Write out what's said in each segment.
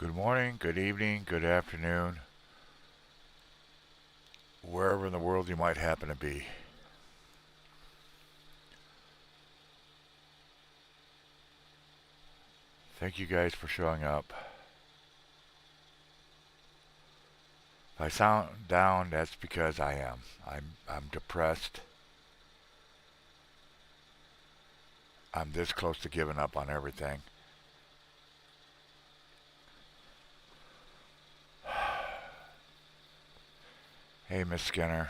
Good morning, good evening, good afternoon, wherever in the world you might happen to be. Thank you guys for showing up. If I sound down, that's because I am. I'm depressed. I'm this close to giving up on everything. Hey, Miss Skinner.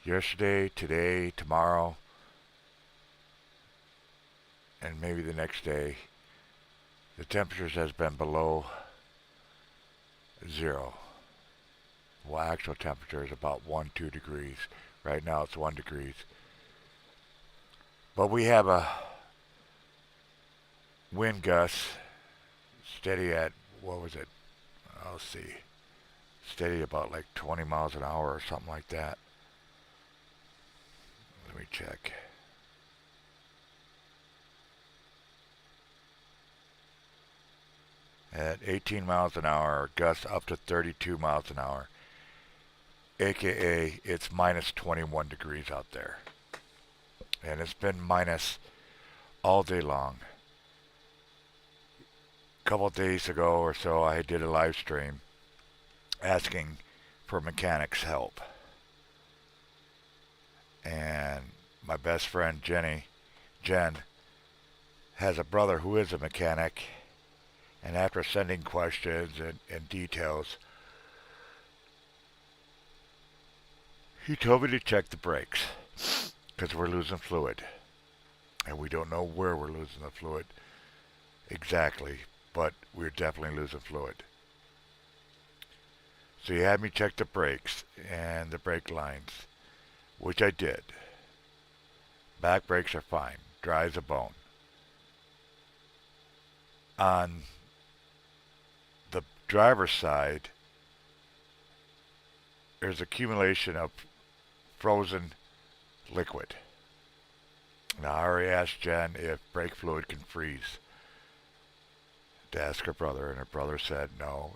Yesterday, today, tomorrow, and maybe the next day, the temperatures has been below zero. Well, actual temperature is about 1, 2 degrees. Right now it's 1 degrees. But we have a wind gust steady at, what was it? Let's see. Steady about like 20 miles an hour or something like that. Let me check. At 18 miles an hour, gusts up to 32 miles an hour. AKA, it's minus 21 degrees out there. And it's been minus all day long. A couple of days ago or so, I did a live stream asking for mechanics help. And my best friend Jen, has a brother who is a mechanic. And after sending questions and details, he told me to check the brakes because we're losing fluid. And we don't know where we're losing the fluid exactly, but we're definitely losing fluid. So he had me check the brakes and the brake lines, which I did. Back brakes are fine, dry as a bone. On the driver's side, there's accumulation of frozen liquid. Now, I already asked Jen if brake fluid can freeze to ask her brother, and her brother said no,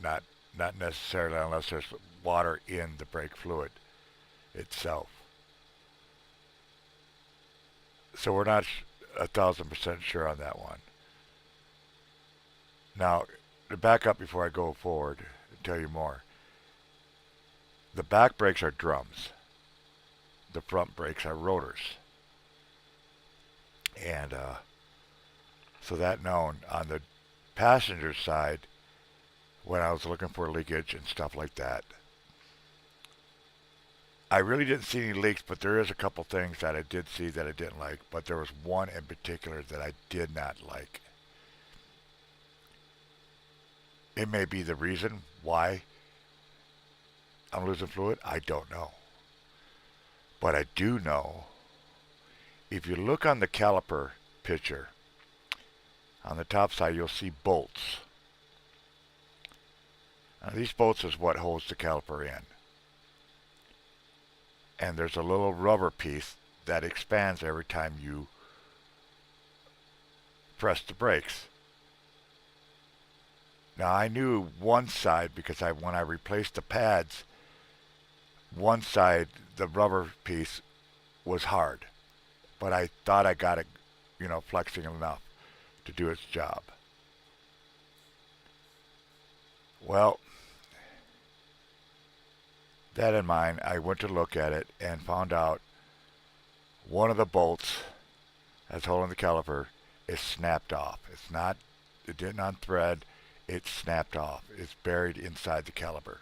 not not necessarily unless there's water in the brake fluid itself. So we're not 1,000% sure on that one. Now, to back up before I go forward and tell you more, the back brakes are drums. The front brakes are rotors. And so that known, on the passenger side, when I was looking for leakage and stuff like that, I really didn't see any leaks, but there is a couple things that I did see that I didn't like. But there was one in particular that I did not like. It may be the reason why I'm losing fluid. I don't know. But I do know, if you look on the caliper picture, on the top side you'll see bolts. Now these bolts is what holds the caliper in. And there's a little rubber piece that expands every time you press the brakes. Now I knew one side because when I replaced the pads, one side, the rubber piece, was hard. But I thought I got it, flexing enough to do its job. Well, that in mind, I went to look at it and found out one of the bolts that's holding the caliper is snapped off. It didn't unthread, it snapped off. It's buried inside the caliper.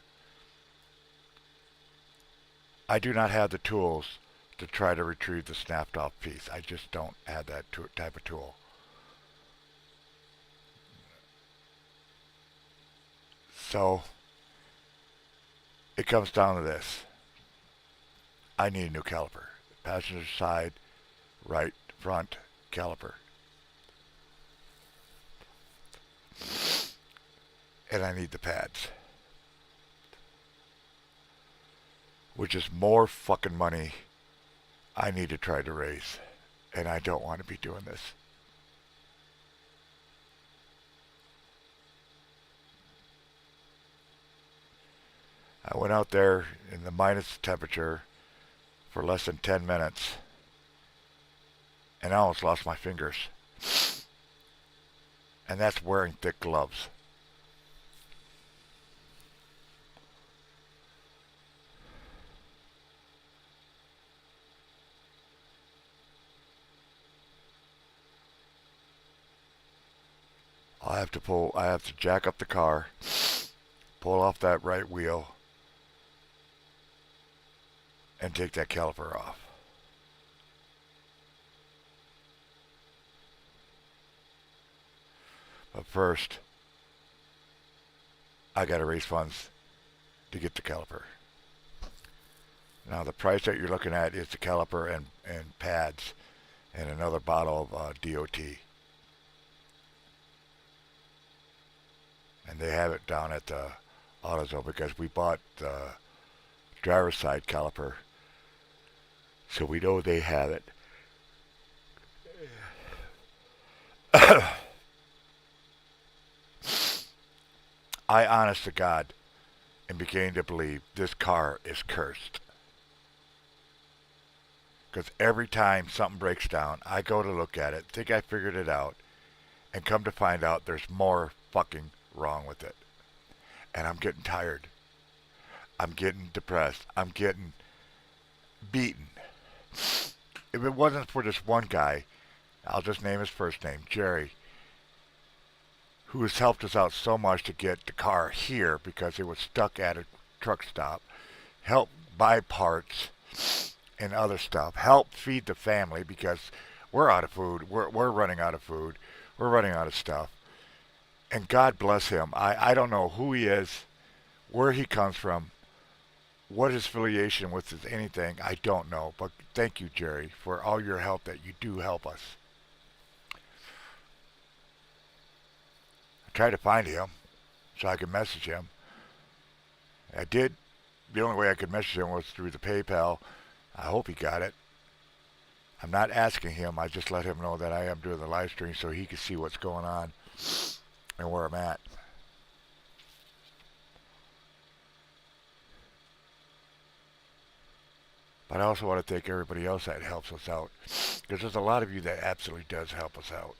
I do not have the tools to try to retrieve the snapped off piece. I just don't have that type of tool. So it comes down to this. I need a new caliper. Passenger side, right front caliper. And I need the pads. which is more fucking money I need to try to raise. And I don't want to be doing this. I went out there in the minus temperature for less than 10 minutes and I almost lost my fingers. And that's wearing thick gloves. I have to jack up the car, pull off that right wheel, and take that caliper off. But first, I got to raise funds to get the caliper. Now the price that you're looking at is the caliper and pads and another bottle of DOT. And they have it down at the AutoZone because we bought the driver's side caliper. So we know they have it. I honest to God am beginning to believe this car is cursed. Because every time something breaks down, I go to look at it, think I figured it out, and come to find out there's more fucking wrong with it. And I'm getting tired. I'm getting depressed. I'm getting beaten. If it wasn't for this one guy, I'll just name his first name, Jerry, who has helped us out so much to get the car here because it was stuck at a truck stop, help buy parts and other stuff, help feed the family because we're out of food, we're running out of food, we're running out of stuff. And God bless him. I don't know who he is, where he comes from, what his affiliation with is anything, I don't know. But thank you, Jerry, for all your help that you do help us. I tried to find him so I could message him. I did. The only way I could message him was through the PayPal. I hope he got it. I'm not asking him. I just let him know that I am doing the live stream so he can see what's going on and where I'm at. But I also want to thank everybody else that helps us out. Because there's a lot of you that absolutely does help us out.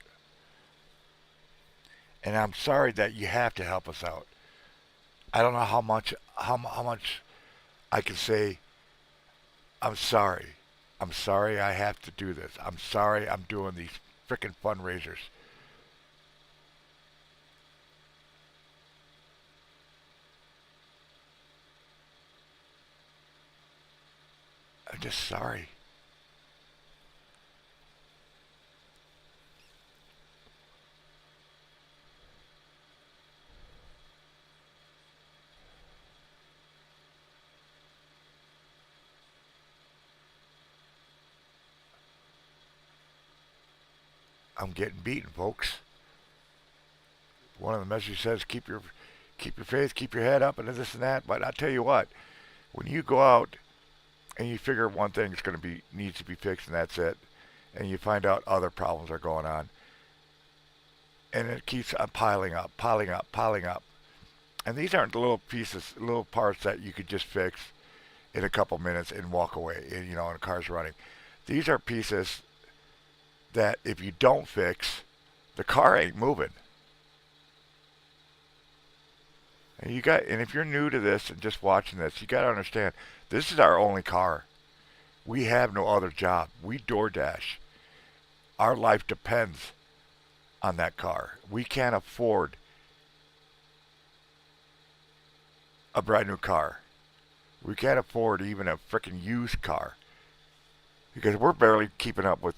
And I'm sorry that you have to help us out. I don't know how much I can say I'm sorry. I'm sorry I have to do this. I'm sorry I'm doing these frickin' fundraisers. I'm just sorry. I'm getting beaten, folks. One of the messages says keep your faith, keep your head up, and this and that. But I tell you what, when you go out and you figure one thing is going to be needs to be fixed and that's it, and you find out other problems are going on, and it keeps piling up, piling up, piling up. And these aren't little pieces, little parts that you could just fix in a couple minutes and walk away, and the car's running. These are pieces that if you don't fix, the car ain't moving. And if you're new to this and just watching this, you got to understand this is our only car. We have no other job. We DoorDash. Our life depends on that car. We can't afford a brand new car. We can't afford even a freaking used car because we're barely keeping up with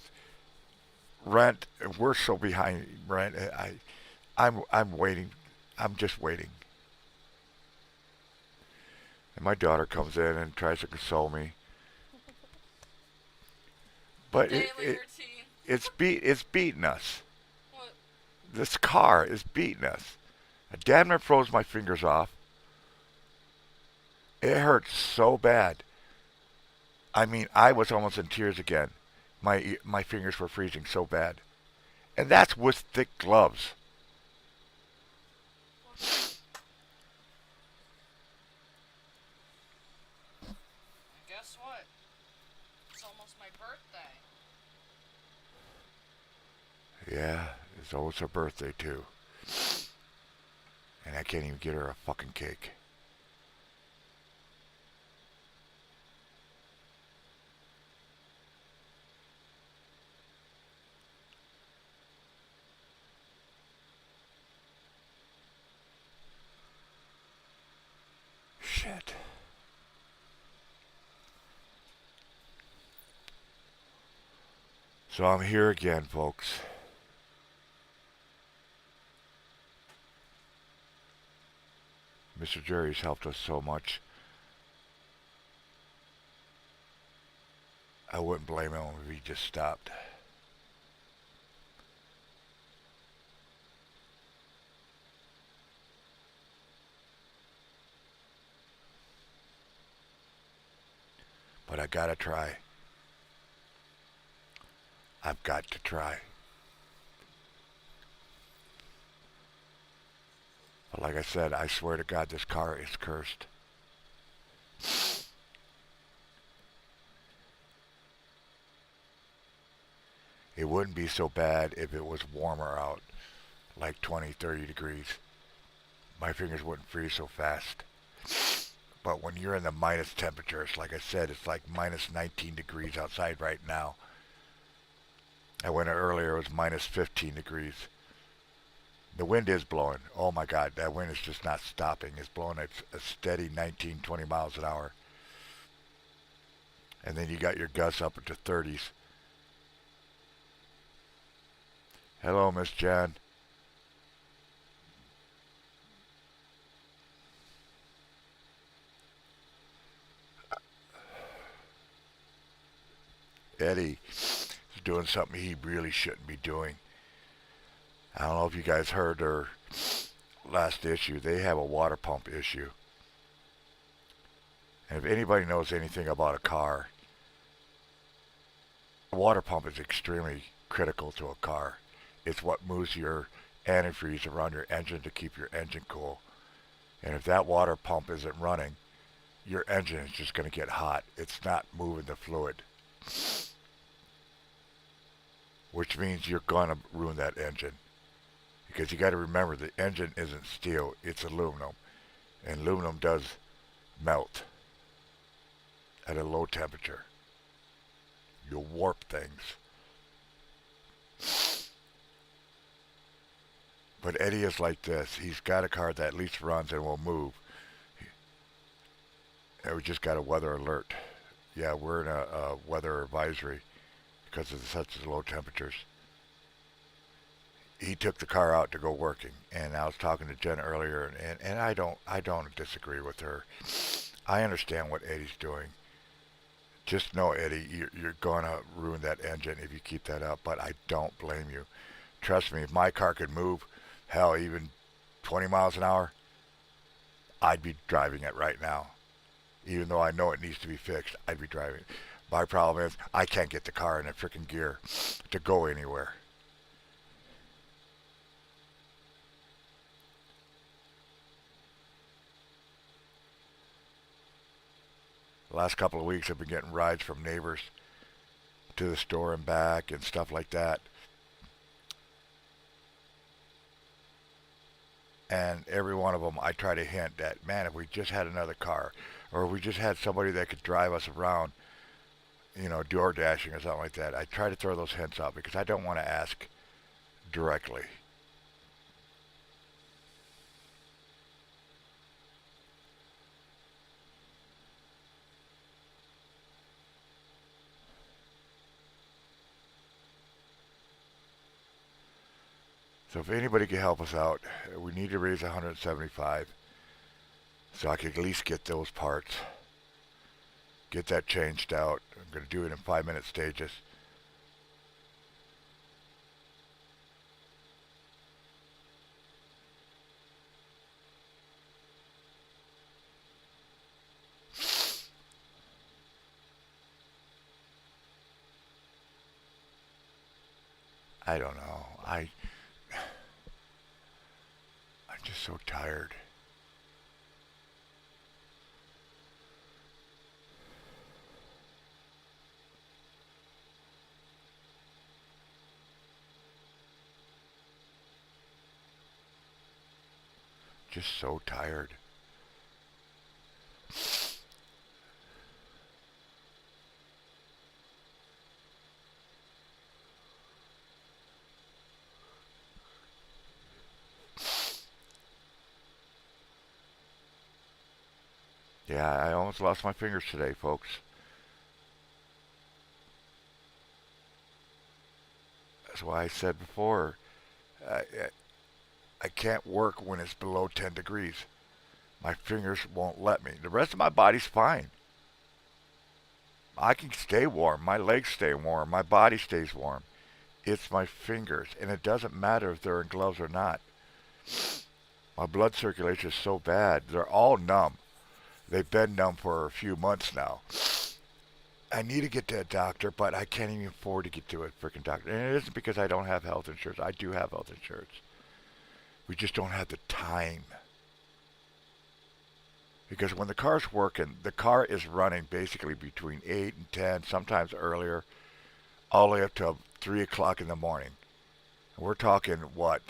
rent. We're so behind rent. I'm waiting. I'm just waiting. And my daughter comes in and tries to console me. But it's beating us. What? This car is beating us. I damn near froze my fingers off. It hurts so bad. I mean, I was almost in tears again. My fingers were freezing so bad. And that's with thick gloves. And guess what? It's almost my birthday. Yeah, it's almost her birthday too. And I can't even get her a fucking cake. Shit. So I'm here again, folks. Mr. Jerry's helped us so much. I wouldn't blame him if he just stopped. But I gotta try. I've got to try. But like I said, I swear to God, this car is cursed. It wouldn't be so bad if it was warmer out, like 20, 30 degrees. My fingers wouldn't freeze so fast. But when you're in the minus temperatures, like I said, it's like minus 19 degrees outside right now. I went earlier, it was minus 15 degrees. The wind is blowing. Oh my God, that wind is just not stopping. It's blowing at a steady 19, 20 miles an hour. And then you got your gusts up into 30s. Hello, Miss Jen. Eddie is doing something he really shouldn't be doing. I don't know if you guys heard their last issue. They have a water pump issue. And if anybody knows anything about a car, a water pump is extremely critical to a car. It's what moves your antifreeze around your engine to keep your engine cool. And if that water pump isn't running, your engine is just going to get hot. It's not moving the fluid, which means you're going to ruin that engine. Because you got to remember the engine isn't steel, it's aluminum. And aluminum does melt at a low temperature. You'll warp things. But Eddie is like this. He's got a car that at least runs and will move. And we just got a weather alert. Yeah, we're in a weather advisory because of such low temperatures. He took the car out to go working, and I was talking to Jen earlier, and I don't disagree with her. I understand what Eddie's doing. Just know, Eddie, you're gonna ruin that engine if you keep that up. But I don't blame you. Trust me, if my car could move, hell, even 20 miles an hour, I'd be driving it right now. Even though I know it needs to be fixed, I'd be driving. My problem is I can't get the car in a freaking gear to go anywhere. The last couple of weeks I've been getting rides from neighbors to the store and back and stuff like that. And every one of them I try to hint that, man, if we just had another car or if we just had somebody that could drive us around, door dashing or something like that, I try to throw those hints out because I don't want to ask directly. So if anybody can help us out, we need to raise 175 so I can at least get those parts, get that changed out. I'm going to do it in 5 minute stages. I don't know. I'm just so tired. Just so tired. Yeah, I almost lost my fingers today, folks. That's why I said before, I, I can't work when it's below 10 degrees. My fingers won't let me. The rest of my body's fine. I can stay warm. My legs stay warm. My body stays warm. It's my fingers, and it doesn't matter if they're in gloves or not. My blood circulation is so bad. They're all numb. They've been numb for a few months now. I need to get to a doctor, but I can't even afford to get to a freaking doctor. And it isn't because I don't have health insurance. I do have health insurance. We just don't have the time. Because when the car's working, the car is running basically between 8 and 10, sometimes earlier, all the way up to 3 o'clock in the morning. And we're talking, what,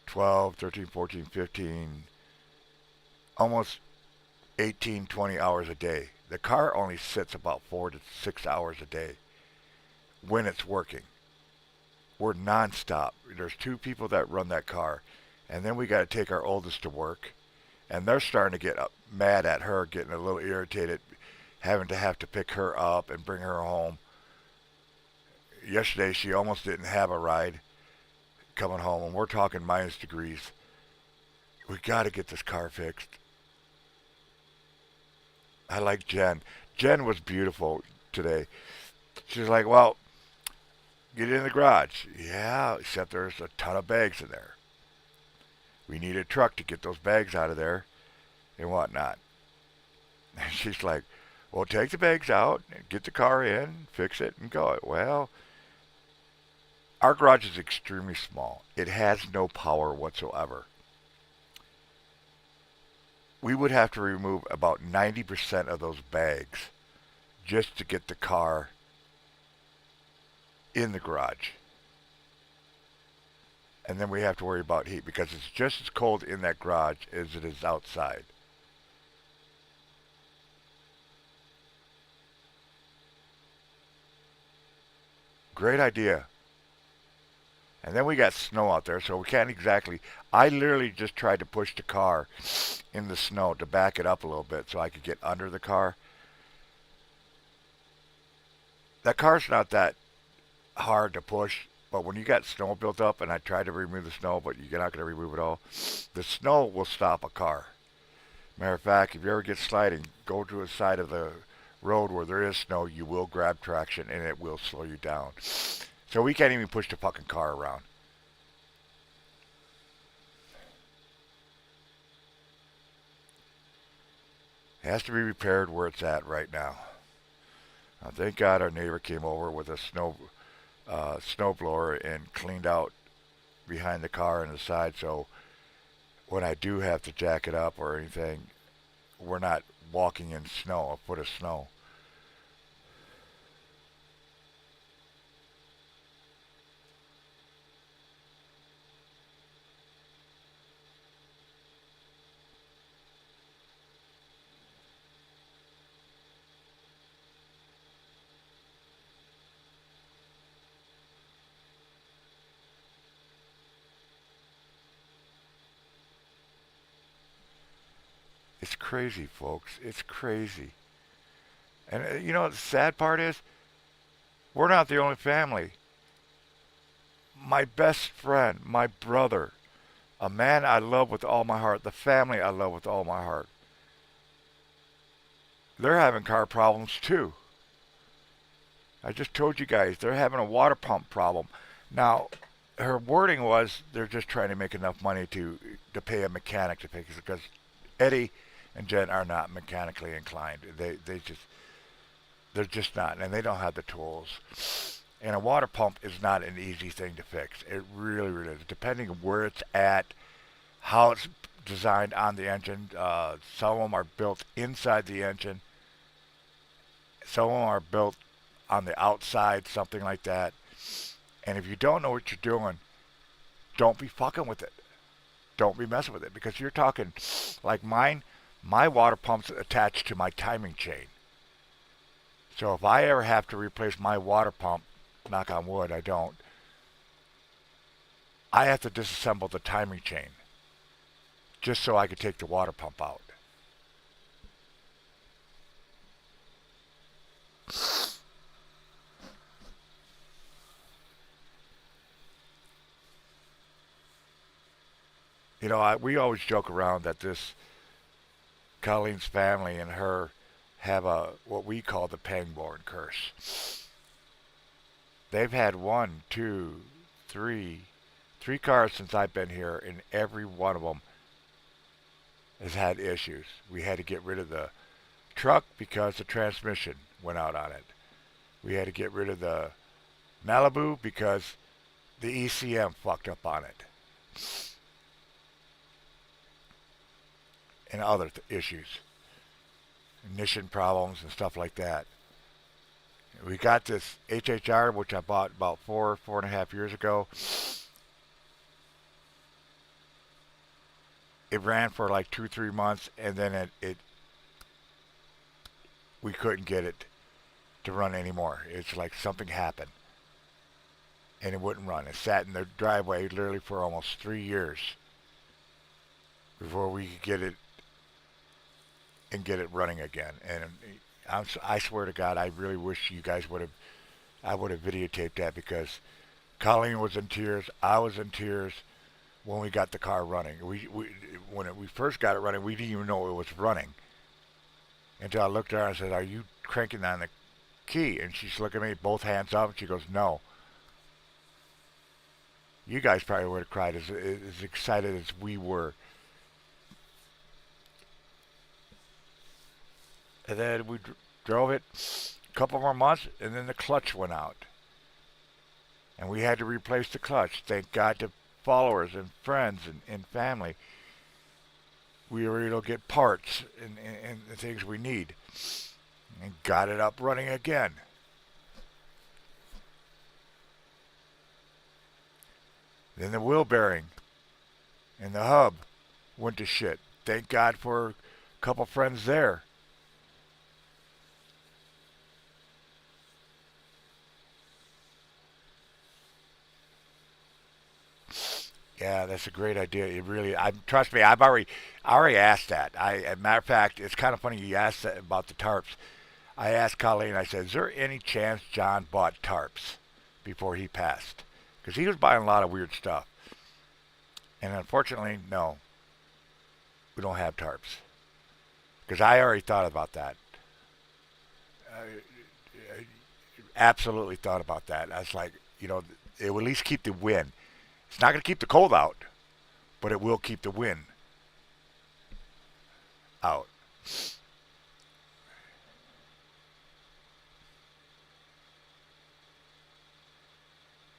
12, 13, 14, 15, almost 18, 20 hours a day. The car only sits about 4 to 6 hours a day when it's working. We're nonstop. There's two people that run that car. And then we got to take our oldest to work. And they're starting to get mad at her, getting a little irritated, having to have to pick her up and bring her home. Yesterday, she almost didn't have a ride coming home, and we're talking minus degrees. We got to get this car fixed. I like Jen. Jen was beautiful today. She's like, well, get in the garage. Yeah, except there's a ton of bags in there. We need a truck to get those bags out of there and whatnot. And she's like, well, take the bags out, get the car in, fix it, and go. Well, our garage is extremely small. It has no power whatsoever. We would have to remove about 90% of those bags just to get the car in the garage. And then we have to worry about heat because it's just as cold in that garage as it is outside. Great idea. And then we got snow out there, so we can't exactly. I literally just tried to push the car in the snow to back it up a little bit so I could get under the car. That car's not that hard to push, but when you got snow built up, and I tried to remove the snow, but you're not going to remove it all, the snow will stop a car. Matter of fact, if you ever get sliding, go to a side of the road where there is snow, you will grab traction, and it will slow you down. So we can't even push the fucking car around. It has to be repaired where it's at right now. Now, thank God our neighbor came over with a snow blower and cleaned out behind the car and the side, so when I do have to jack it up or anything, we're not walking in snow, a foot of snow. It's crazy, folks. It's crazy. And you know what the sad part is? We're not the only family. My best friend, my brother, a man I love with all my heart, the family I love with all my heart, they're having car problems too. I just told you guys they're having a water pump problem. Now, her wording was they're just trying to make enough money to pay a mechanic to fix it because Eddie and Jen are not mechanically inclined. They're just not, and they don't have the tools. And a water pump is not an easy thing to fix. It really, really is. Depending on where it's at, how it's designed on the engine. Some of them are built inside the engine. Some of them are built on the outside, something like that. And if you don't know what you're doing, don't be fucking with it. Don't be messing with it because you're talking like mine. My water pump's attached to my timing chain. So if I ever have to replace my water pump, knock on wood, I don't. I have to disassemble the timing chain just so I could take the water pump out. You know, we always joke around that this Colleen's family and her have a what we call the Pangborn curse. They've had one, two, three cars since I've been here, and every one of them has had issues. We had to get rid of the truck because the transmission went out on it. We had to get rid of the Malibu because the ECM fucked up on it. And other issues, ignition problems and stuff like that. We got this HHR, which I bought about 4.5 years ago. It ran for like 2, 3 months, and then we couldn't get it to run anymore. It's like something happened, and it wouldn't run. It sat in the driveway literally for almost 3 years before we could get it and get it running again. And I swear to God, I really wish you guys I would have videotaped that because Colleen was in tears. I was in tears when we got the car running. When we first got it running, we didn't even know it was running until I looked at her and said, "Are you cranking on the key?" And she's looking at me, both hands up, and she goes, "No." You guys probably would have cried as excited as we were. And then we drove it a couple more months, and then the clutch went out. And we had to replace the clutch. Thank God to followers and friends and family. We were able to get parts and the things we need. And got it up running again. Then the wheel bearing and the hub went to shit. Thank God for a couple friends there. Yeah, that's a great idea. It really, trust me, I already asked that. As a matter of fact, it's kind of funny you asked that about the tarps. I asked Colleen. I said, "Is there any chance John bought tarps before he passed?" Because he was buying a lot of weird stuff. And unfortunately, no, we don't have tarps. Because I already thought about that. I absolutely thought about that. I was like, it will at least keep the wind. It's not going to keep the cold out, but it will keep the wind out.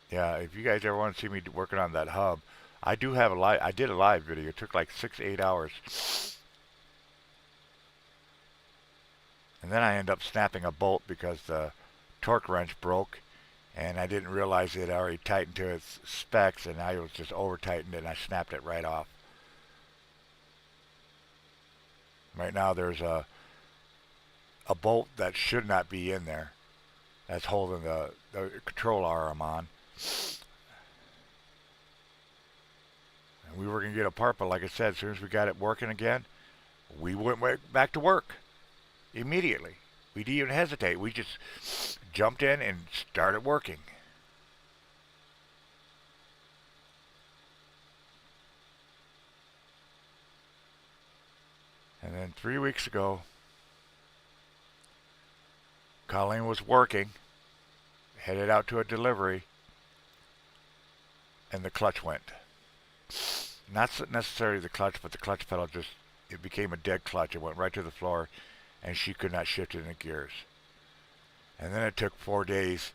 Yeah, if you guys ever want to see me working on that hub, I do have a live. I did a live video. It took like 6, 8 hours, and then I ended up snapping a bolt because the torque wrench broke, and I didn't realize it had already tightened to its specs, and I was just over tightened, and I snapped it right off. Right now, there's a bolt that should not be in there that's holding the control arm on. And we were going to get a part, but like I said, as soon as we got it working again, we went back to work immediately. We didn't even hesitate. We just jumped in and started working. And then 3 weeks ago, Colleen was working, headed out to a delivery, and the clutch went. Not necessarily the clutch, but the clutch pedal it became a dead clutch. It went right to the floor, and she could not shift it in the gears. And then it took 4 days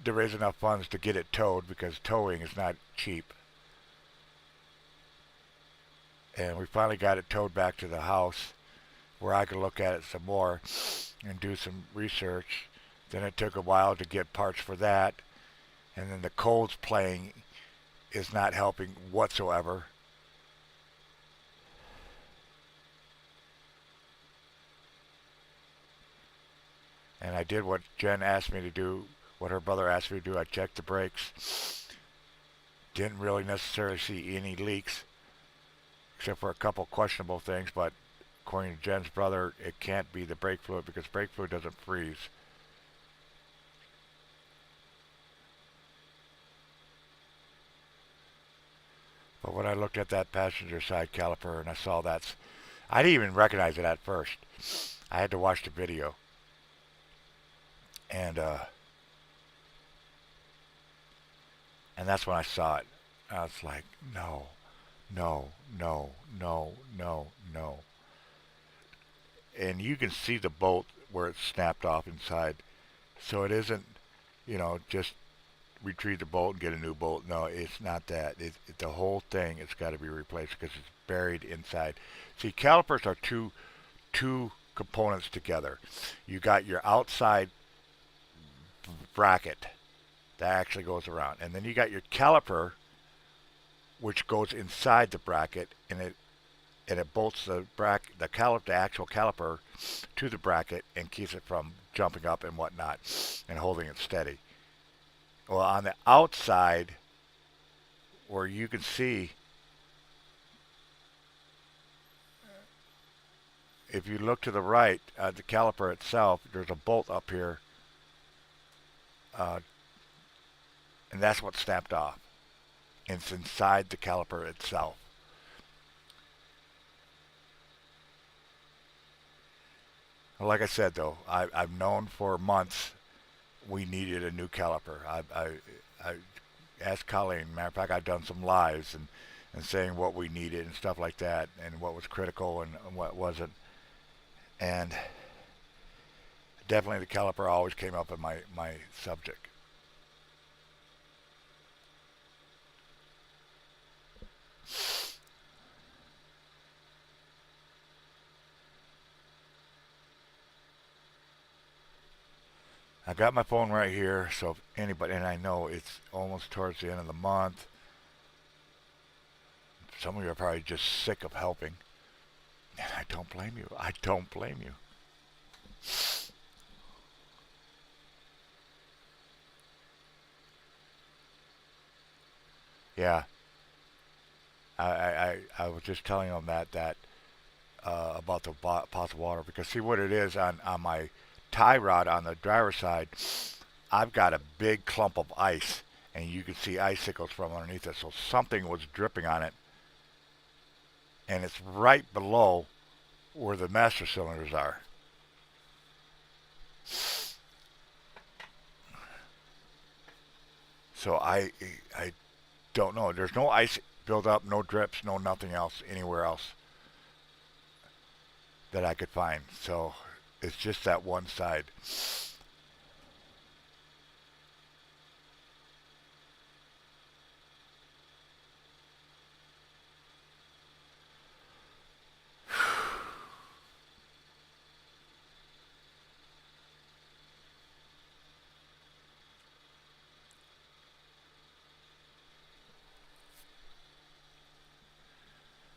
to raise enough funds to get it towed because towing is not cheap. And we finally got it towed back to the house where I could look at it some more and do some research. Then it took a while to get parts for that. And then the cold's playing is not helping whatsoever. And I did what Jen asked me to do, what her brother asked me to do. I checked the brakes. Didn't really necessarily see any leaks, except for a couple questionable things, but according to Jen's brother, it can't be the brake fluid because brake fluid doesn't freeze. But when I looked at that passenger side caliper and I saw that, I didn't even recognize it at first. I had to watch the video. And that's when I saw it. I was like, no, no, no, no, no, no. And you can see the bolt where it's snapped off inside. So it isn't, just retrieve the bolt and get a new bolt. No, it's not that. The whole thing has got to be replaced because it's buried inside. See, calipers are two components together. You got your outside bracket that actually goes around, and then you got your caliper, which goes inside the bracket, and it bolts the actual caliper to the bracket and keeps it from jumping up and whatnot and holding it steady. Well, on the outside, where you can see, if you look to the right at the caliper itself, there's a bolt up here, and that's what snapped off. It's inside the caliper itself. Like I said, though, I've known for months we needed a new caliper. I asked Colleen. Matter of fact, I've done some lives and saying what we needed and stuff like that, and what was critical and what wasn't. And definitely the caliper always came up in my subject. I got my phone right here, so if anybody, and I know it's almost towards the end of the month. Some of you are probably just sick of helping. And I don't blame you. I don't blame you. Yeah. I was just telling them that about the pots of water, because see what it is on my tie rod on the driver's side, I've got a big clump of ice, and you can see icicles from underneath it. So something was dripping on it, and it's right below where the master cylinders are. So I don't know. There's no ice buildup, no drips, no nothing else anywhere else that I could find. So it's just that one side.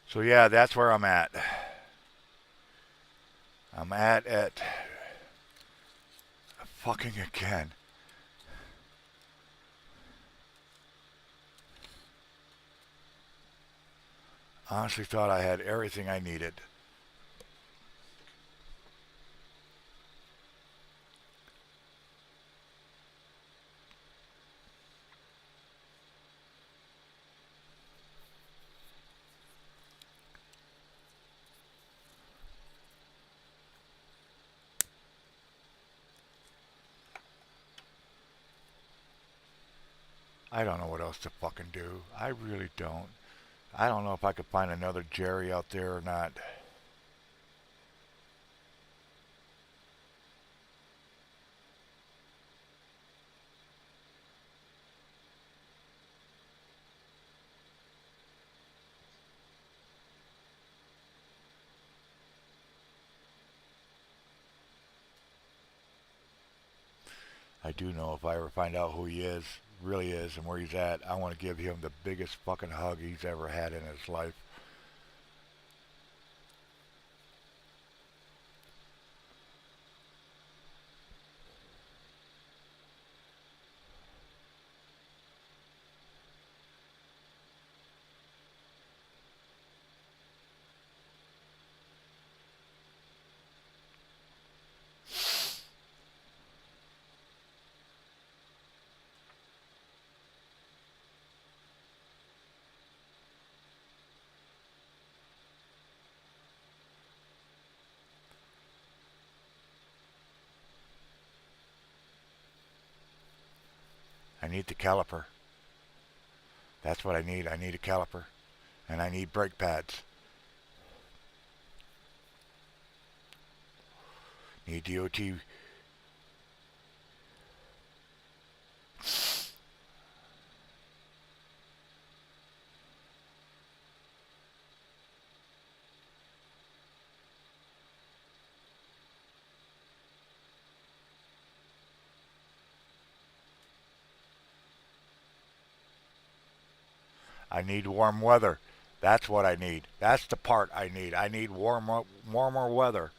So yeah, that's where I'm at. I'm at fucking again. Honestly thought I had everything I needed. I don't know what else to fucking do. I really don't. I don't know if I could find another Jerry out there or not. I do know if I ever find out who he is, really is, and where he's at, I want to give him the biggest fucking hug he's ever had in his life. I need the caliper. That's what I need. I need a caliper. And I need brake pads. Need DOT. I need warm weather. That's what I need. That's the part I need. I need warmer weather.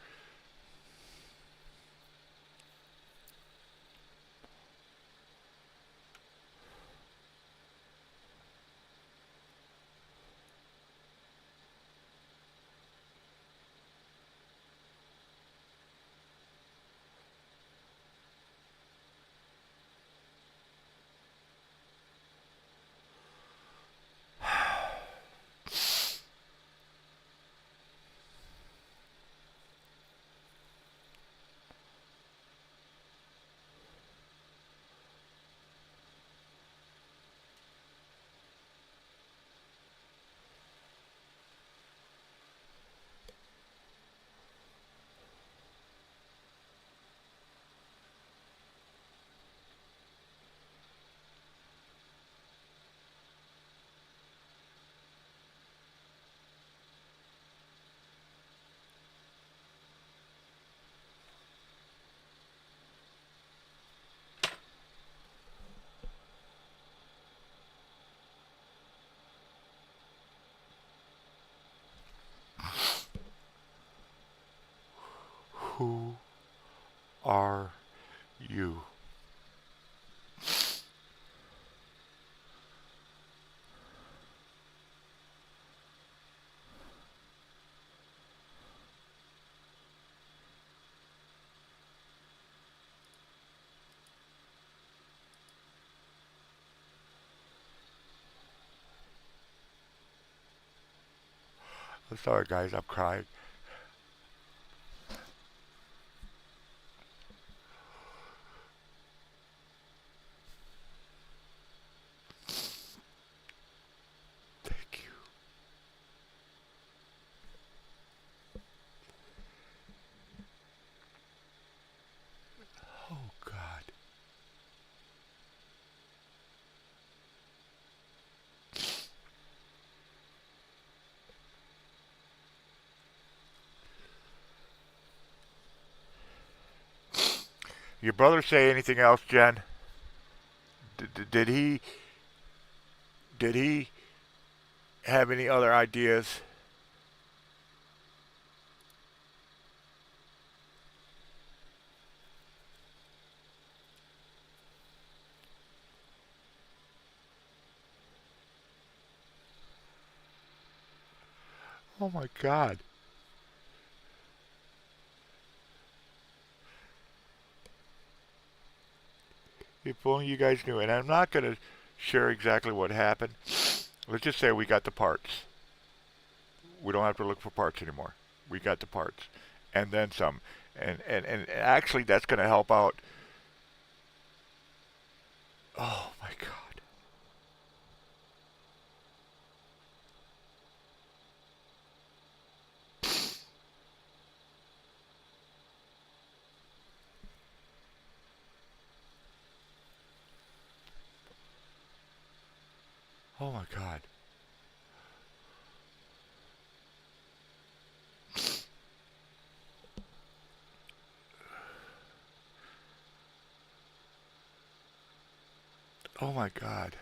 Who are you? I'm sorry, guys. I'm crying. Thank you. Oh, God. Your brother say anything else, Jen? Did he? Did he have any other ideas? Oh my God. If only you guys knew. And I'm not going to share exactly what happened. Let's just say we got the parts. We don't have to look for parts anymore. We got the parts. And then some. And actually, that's going to help out. Oh my God. Oh my God. Oh my God.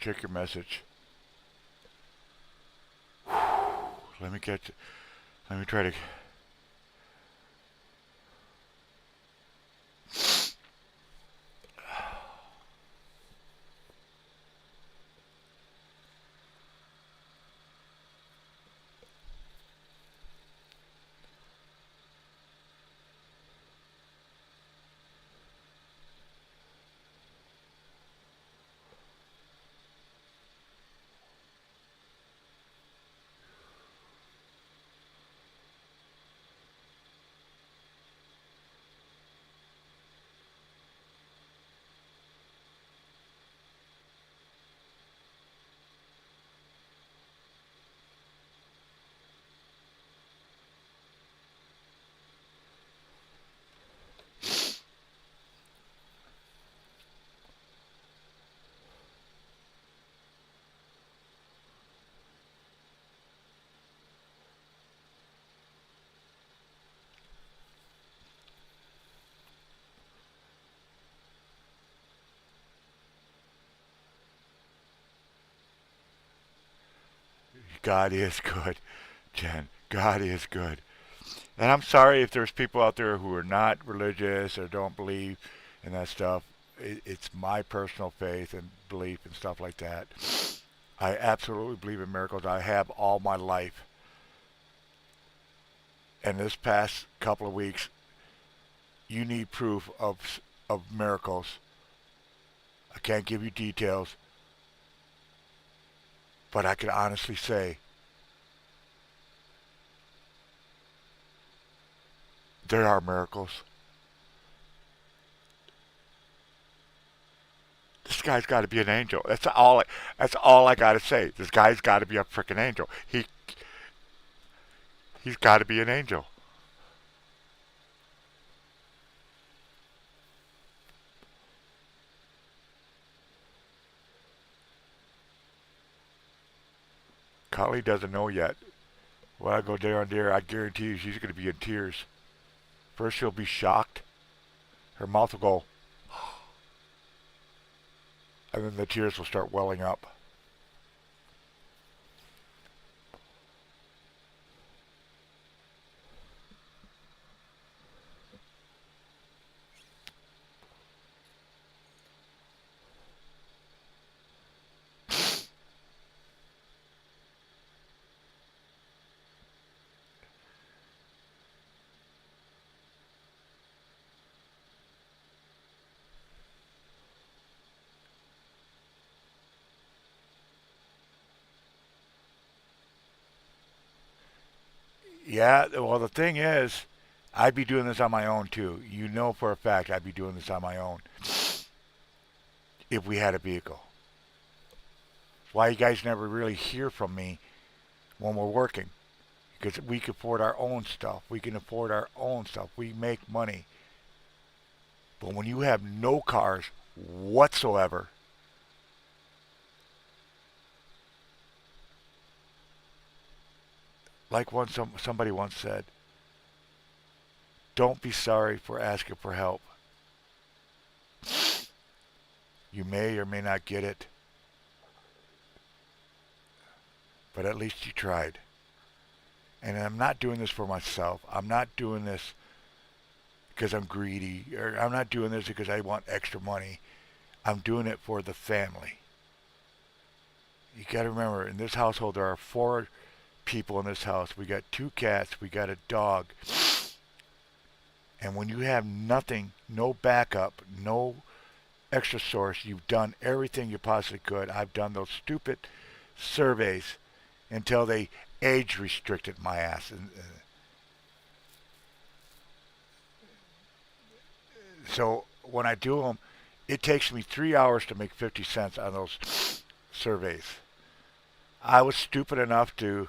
Check your message. Let me get. Let me try to. God is good, Jen. God is good. And I'm sorry if there's people out there who are not religious or don't believe in that stuff. It's my personal faith and belief and stuff like that. I absolutely believe in miracles. I have all my life. And this past couple of weeks, you need proof of miracles. I can't give you details, but I can honestly say there are miracles. This guy's got to be an angel. That's all I got to say. This guy's got to be a freaking angel. He's got to be an angel. Carly doesn't know yet. When I go there on there, I guarantee you she's going to be in tears. First she'll be shocked. Her mouth will go, and then the tears will start welling up. Yeah, well, the thing is, I'd be doing this on my own too. You know for a fact I'd be doing this on my own if we had a vehicle. Why you guys never really hear from me when we're working? Because we can afford our own stuff. We can afford our own stuff. We make money. But when you have no cars whatsoever, like somebody once said, don't be sorry for asking for help. You may or may not get it, but at least you tried. And I'm not doing this for myself. I'm not doing this because I'm greedy, or I'm not doing this because I want extra money. I'm doing it for the family. You got to remember, in this household, there are four people in this house. We got two cats, we got a dog. And when you have nothing, no backup, no extra source, you've done everything you possibly could. I've done those stupid surveys until they age restricted my ass. And so when I do them, it takes me 3 hours to make 50 cents on those surveys. I was stupid enough to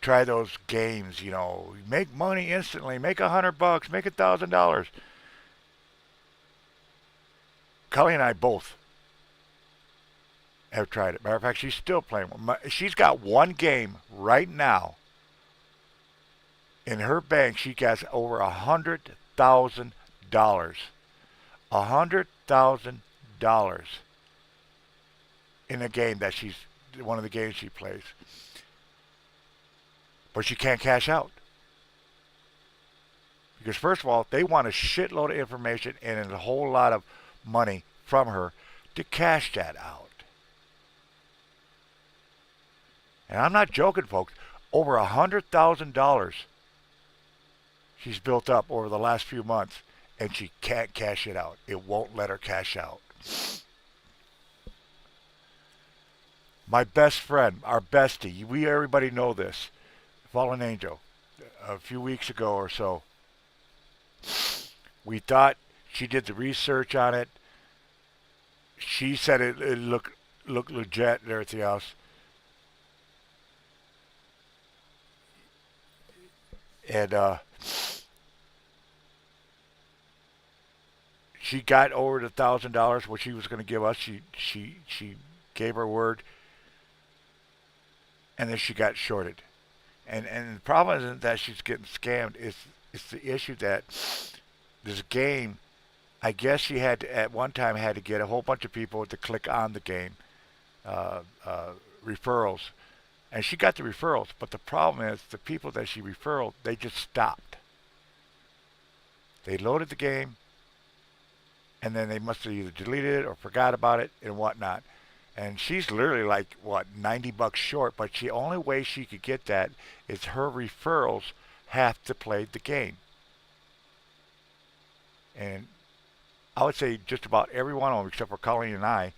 try those games, make money instantly, make $100, make $1,000. Kelly and I both have tried it. Matter of fact, she's still playing. She's got one game right now in her bank. She got over $100,000. $100,000 in a game that she's one of the games she plays. But she can't cash out. Because first of all, they want a shitload of information and a whole lot of money from her to cash that out. And I'm not joking, folks. Over $100,000 she's built up over the last few months, and she can't cash it out. It won't let her cash out. My best friend, our bestie, everybody know this, Fallen Angel, a few weeks ago or so, we thought she did the research on it. She said it looked legit and everything else. And she got over the $1,000 what she was going to give us. She gave her word, and then she got shorted. And the problem isn't that she's getting scammed. It's the issue that this game, I guess she had to, at one time had to get a whole bunch of people to click on the game, referrals, and she got the referrals. But the problem is the people that she referred, they just stopped. They loaded the game, and then they must have either deleted it or forgot about it and whatnot. And she's literally like, $90 short, but the only way she could get that is her referrals have to play the game. And I would say just about every one of them, except for Colleen and I,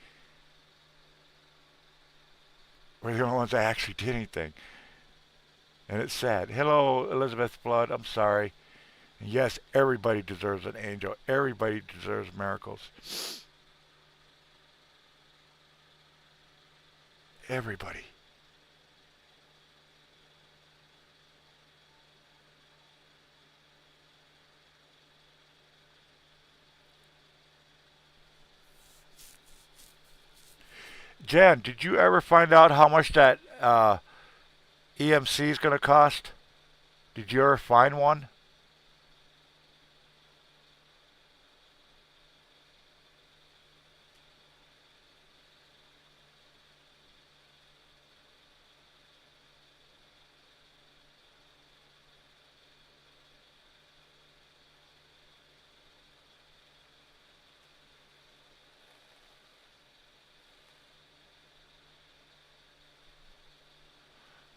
were the only ones that actually did anything. And it's sad. Hello, Elizabeth Blood. I'm sorry. And yes, everybody deserves an angel. Everybody deserves miracles. Everybody. Jen, did you ever find out how much that EMC is going to cost? Did you ever find one?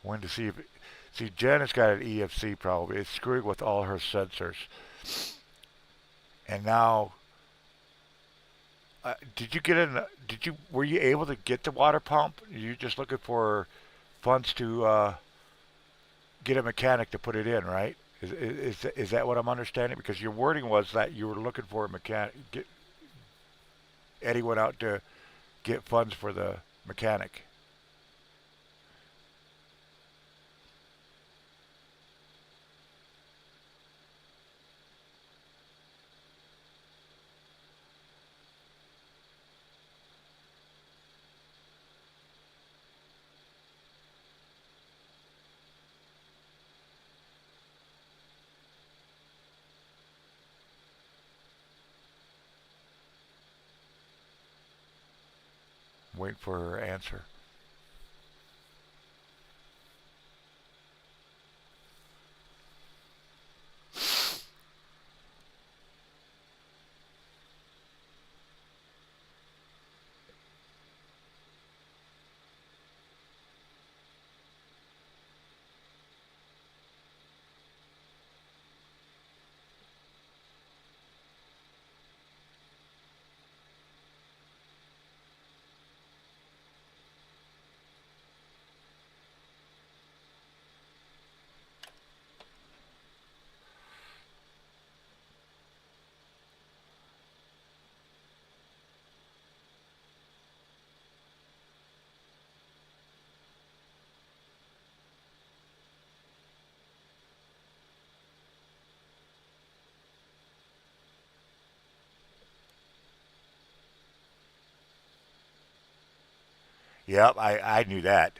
When to see if see Jen has got an EFC probably. It's screwing with all her sensors. And now, did you get in? Were you able to get the water pump? Are you just looking for funds to get a mechanic to put it in, right? Is that what I'm understanding? Because your wording was that you were looking for a mechanic. Eddie went out to get funds for the mechanic. Wait for her answer. Yep, I knew that.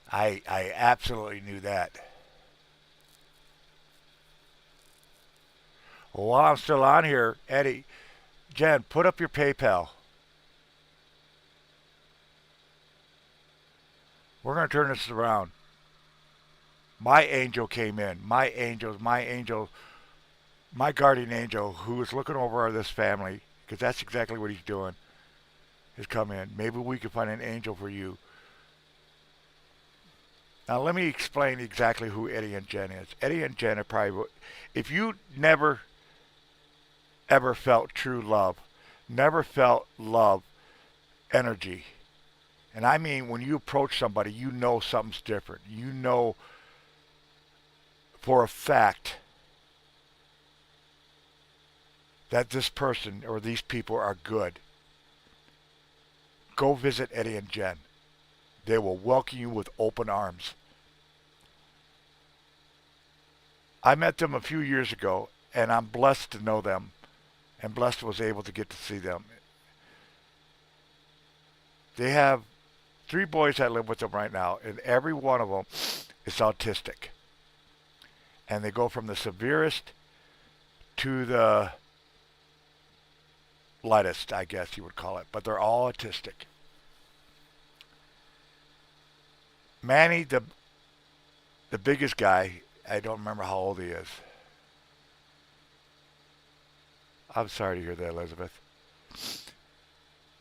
I absolutely knew that. Well, while I'm still on here, Eddie, Jen, put up your PayPal. We're going to turn this around. My angel came in. My angel, my guardian angel, who is looking over this family, because that's exactly what he's doing, has come in. Maybe we can find an angel for you. Now, let me explain exactly who Eddie and Jen is. Eddie and Jen are probably, if you never ever felt true love, never felt love energy, and I mean when you approach somebody, you know something's different. You know for a fact that this person or these people are good. Go visit Eddie and Jen. They will welcome you with open arms. I met them a few years ago, and I'm blessed to know them, and blessed was able to get to see them. They have 3 boys that live with them right now, and every one of them is autistic. And they go from the severest to the lightest, I guess you would call it, but they're all autistic. Manny, the biggest guy, I don't remember how old he is. I'm sorry to hear that, Elizabeth.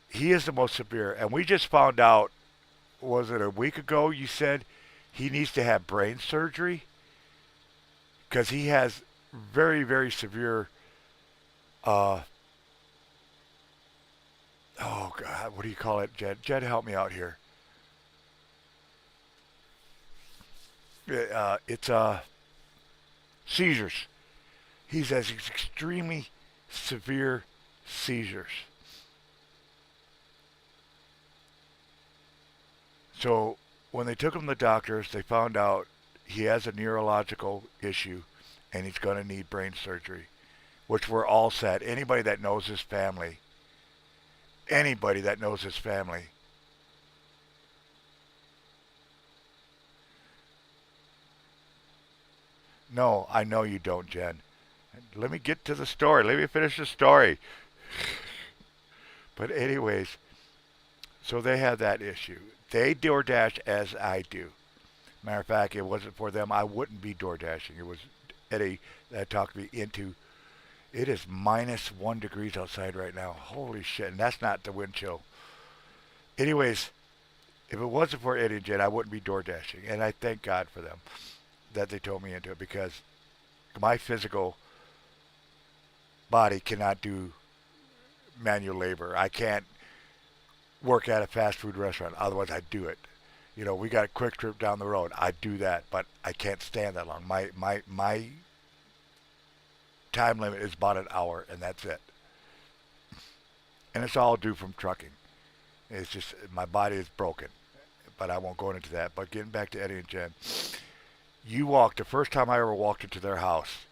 He is the most severe, and we just found out, was it a week ago you said he needs to have brain surgery? Because he has very, very severe, oh God, what do you call it, Jed? Jed, help me out here. It's seizures. He has extremely severe seizures. So when they took him to the doctors, they found out he has a neurological issue and he's going to need brain surgery, which we're all sad. Anybody that knows his family. No, I know you don't, Jen. Let me get to the story. Let me finish the story. But anyways, so they have that issue. They DoorDash as I do. Matter of fact, it wasn't for them, I wouldn't be door dashing. It was Eddie that talked me into. It is -1 degrees outside right now. Holy shit! And that's not the wind chill. Anyways, if it wasn't for Eddie and Jen, I wouldn't be door dashing, and I thank God for them that they told me into it because my physical body cannot do manual labor. I can't work at a fast food restaurant. Otherwise, I'd do it. You know, we got a quick trip down the road. I'd do that, but I can't stand that long. My time limit is about an hour, and that's it. And it's all due from trucking. It's just my body is broken, but I won't go into that. But getting back to Eddie and Jen, you walked the first time I ever walked into their house.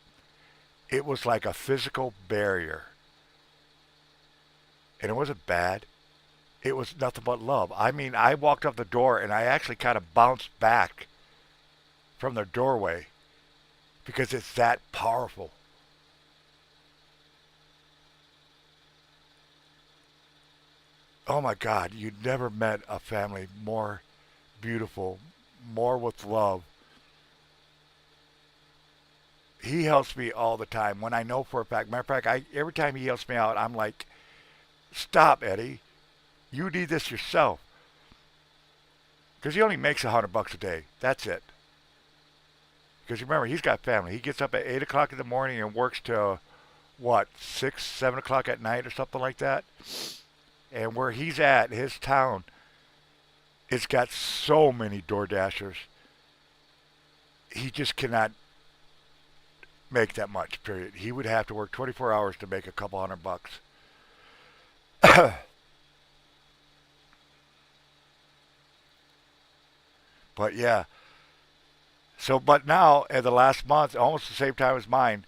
It was like a physical barrier, and it wasn't bad. It was nothing but love. I mean, I walked up the door and I actually kind of bounced back from the doorway because it's that powerful. Oh my God, you'd never met a family more beautiful, more with love. He helps me all the time when I know for a fact. Matter of fact, every time he helps me out, I'm like, stop, Eddie. You need this yourself. Because he only makes $100 a day. That's it. Because remember, he's got family. He gets up at 8 o'clock in the morning and works till, what, 6, 7 o'clock at night or something like that? And where he's at, his town, it's got so many door dashers. He just cannot make that much, period. He would have to work 24 hours to make a couple $100. But yeah. So, but now, in the last month, almost the same time as mine,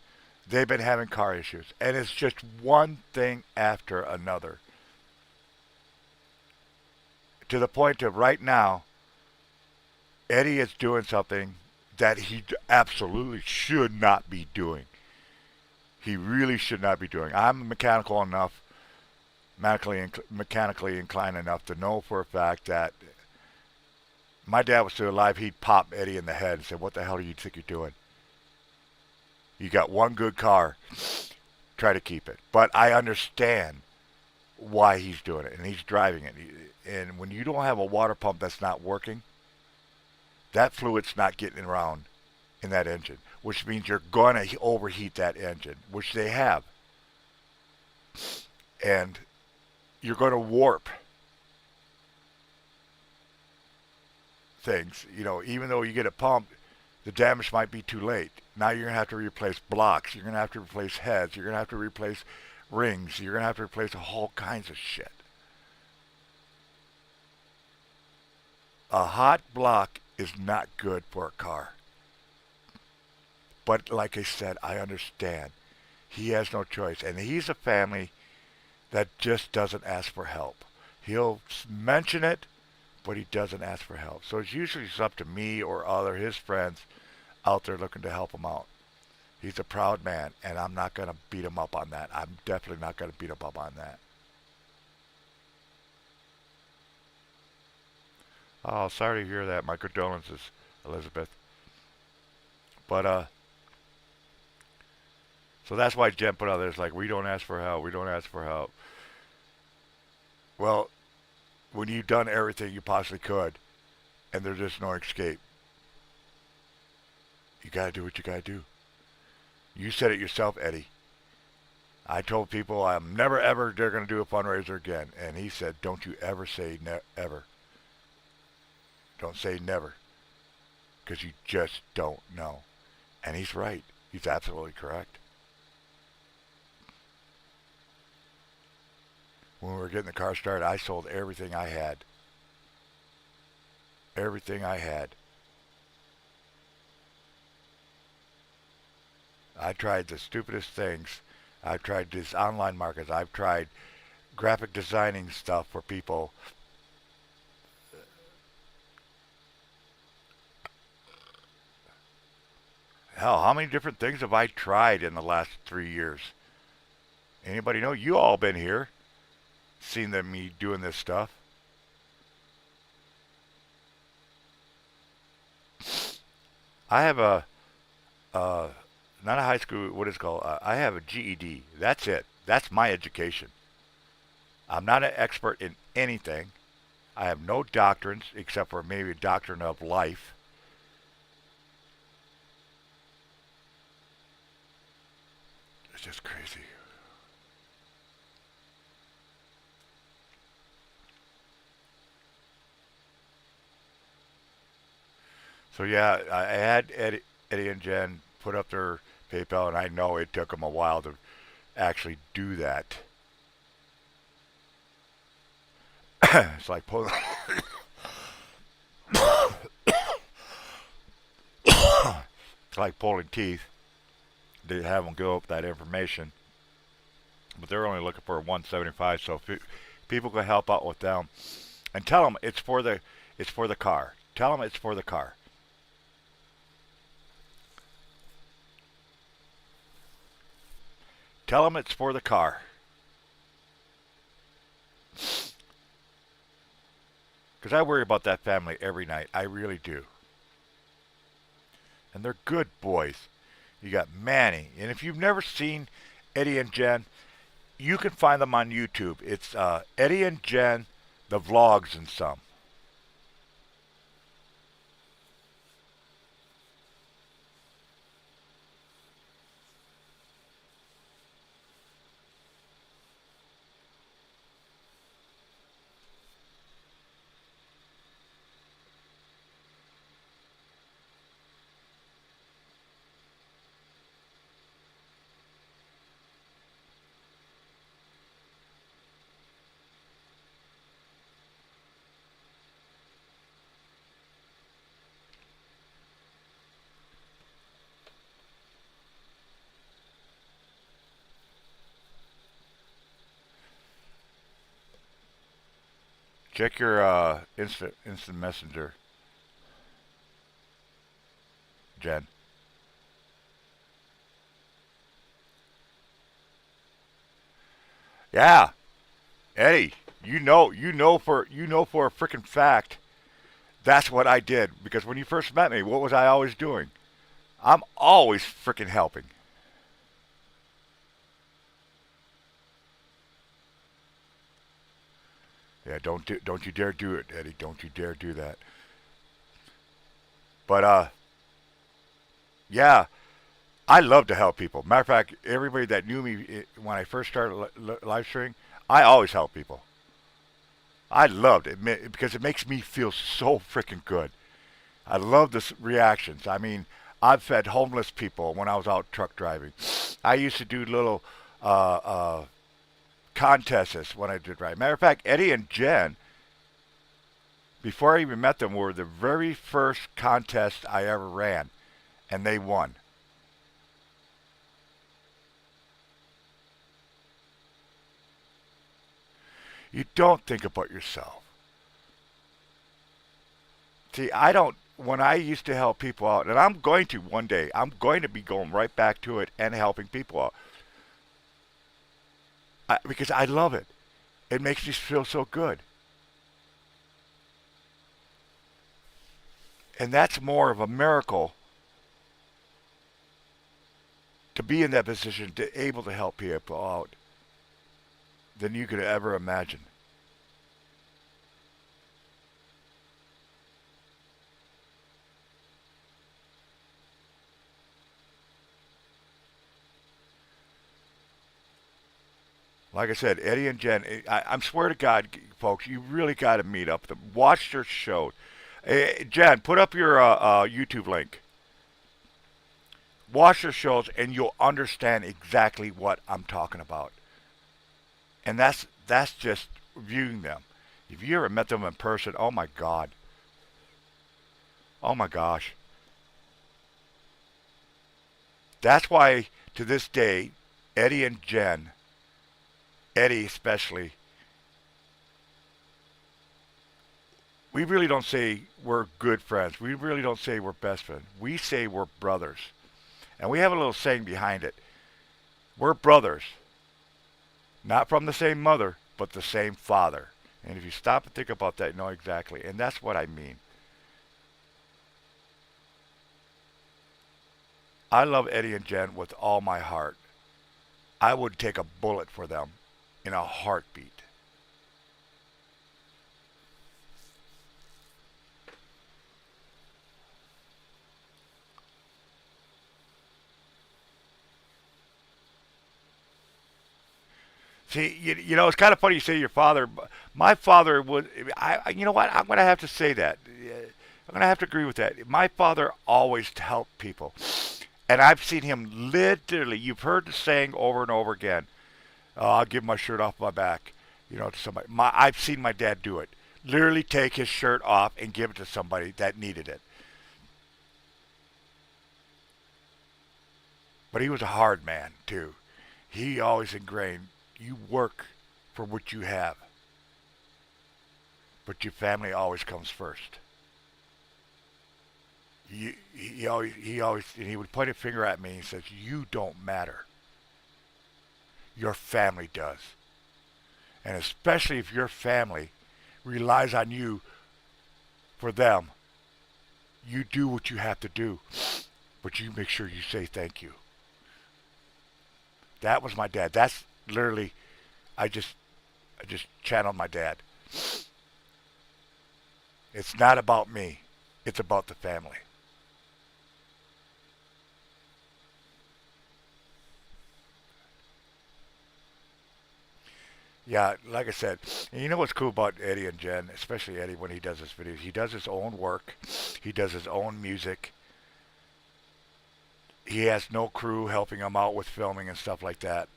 they've been having car issues. And it's just one thing after another. to the point of right now, Eddie is doing something that he absolutely should not be doing. He really should not be doing. I'm mechanical enough, mechanically inclined enough to know for a fact that my dad was still alive. He'd pop Eddie in the head and say, "What the hell do you think you're doing? You got one good car. Try to keep it." But I understand why he's doing it, and he's driving it. And when you don't have a water pump that's not working, that fluid's not getting around in that engine, which means you're going to overheat that engine, which they have. And you're going to warp things. You know, even though you get it pumped, the damage might be too late. Now you're going to have to replace blocks. You're going to have to replace heads. You're going to have to replace rings. You're going to have to replace all kinds of shit. A hot block is not good for a car. But like I said, I understand. He has no choice. And he's a family that just doesn't ask for help. He'll mention it, but he doesn't ask for help. So it's usually up to me or other his friends out there looking to help him out. He's a proud man, and I'm not going to beat him up on that. I'm definitely not going to beat him up on that. Oh, sorry to hear that. My condolences, Elizabeth. But, so that's why Jen put out there, it's like, we don't ask for help, we don't ask for help. Well, when you've done everything you possibly could, and there's just no escape, you gotta do what you gotta do. You said it yourself, Eddie. I told people I'm never ever they're gonna do a fundraiser again, and he said, don't you ever say ever. Don't say never, because you just don't know. And he's right. He's absolutely correct. When we were getting the car started, I sold everything I had. Everything I had. I tried the stupidest things. I've tried these online markets. I've tried graphic designing stuff for people. Hell, how many different things have I tried in the last 3 years? Anybody know? You all been here. Seen me doing this stuff. I have not a high school, what is it called? I have a GED. That's it. That's my education. I'm not an expert in anything. I have no doctrines except for maybe a doctrine of life. It's just crazy. So yeah, I had Eddie and Jen put up their PayPal, and I know it took them a while to actually do that. It's like pulling, it's like pulling teeth. They have them go up that information, but they're only looking for 175. So if people can help out with them, and tell them it's for the car. Tell them it's for the car. Tell them it's for the car. Because I worry about that family every night. I really do. And they're good boys. You got Manny. And if you've never seen Eddie and Jen, you can find them on YouTube. It's Eddie and Jen, the vlogs and some. Check your instant messenger, Jen. Yeah, Eddie. You know for a freaking fact that's what I did because when you first met me, what was I always doing? I'm always freaking helping. Yeah, don't you dare do it, Eddie. Don't you dare do that. But yeah, I love to help people. Matter of fact, everybody that knew me when I first started live streaming, I always help people. I loved it because it makes me feel so freaking good. I love the reactions. I mean, I've fed homeless people when I was out truck driving. I used to do little uh, uh, contests when I did right. Matter of fact, Eddie and Jen, before I even met them, were the very first contest I ever ran, and they won. You don't think about yourself. See, I don't. When I used to help people out, and I'm going to one day, I'm going to be going right back to it and helping people out because I love it. It makes me feel so good. And that's more of a miracle to be in that position, to able to help people out than you could ever imagine. Like I said, Eddie and Jen, I'm swear to God, folks, you really got to meet up with them. Watch their show. Jen, put up your YouTube link. Watch their shows, and you'll understand exactly what I'm talking about. And that's just viewing them. If you ever met them in person, oh my God, oh my gosh, that's why to this day, Eddie and Jen, Eddie especially, we really don't say we're good friends. We really don't say we're best friends. We say we're brothers. And we have a little saying behind it. We're brothers, not from the same mother, but the same father. And if you stop and think about that, you know exactly. And that's what I mean. I love Eddie and Jen with all my heart. I would take a bullet for them in a heartbeat. See, you know, it's kind of funny you say your father. My father would. You know what? I'm going to have to say that. I'm going to have to agree with that. My father always helped people, and I've seen him literally. You've heard the saying over and over again. Oh, I'll give my shirt off my back, you know, to somebody. I've seen my dad do it. Literally take his shirt off and give it to somebody that needed it. But he was a hard man too. He always ingrained you work for what you have, but your family always comes first. He always, and he would point a finger at me and says, "You don't matter. Your family does." And especially if your family relies on you for them, you do what you have to do, but you make sure you say thank you. That was my dad. That's literally, I just, I just channeled my dad. It's not about me. It's about the family. Yeah, like I said, and you know what's cool about Eddie and Jen, especially Eddie when he does his videos? He does his own work. He does his own music. He has no crew helping him out with filming and stuff like that.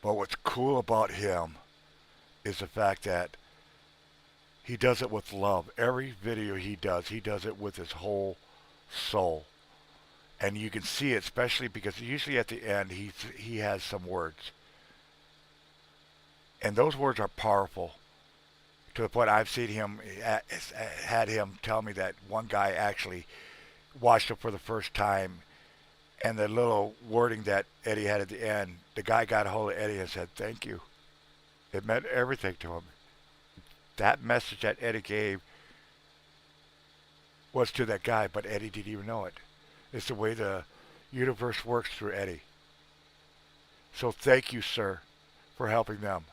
But what's cool about him is the fact that he does it with love. Every video he does it with his whole soul. And you can see it, especially because usually at the end he has some words. And those words are powerful to the point I've seen him, had him tell me that one guy actually watched it for the first time, and the little wording that Eddie had at the end, the guy got a hold of Eddie and said, "Thank you." It meant everything to him. That message that Eddie gave was to that guy, but Eddie didn't even know it. It's the way the universe works through Eddie. So thank you, sir, for helping them.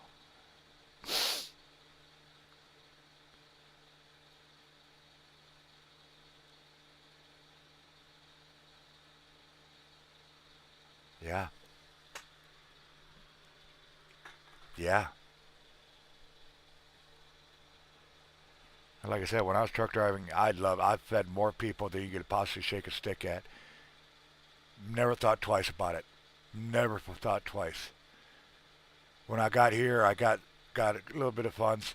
Yeah, yeah. And like I said, when I was truck driving, I've fed more people than you could possibly shake a stick at. Never thought twice about it. Never thought twice. When I got here, I got a little bit of funds,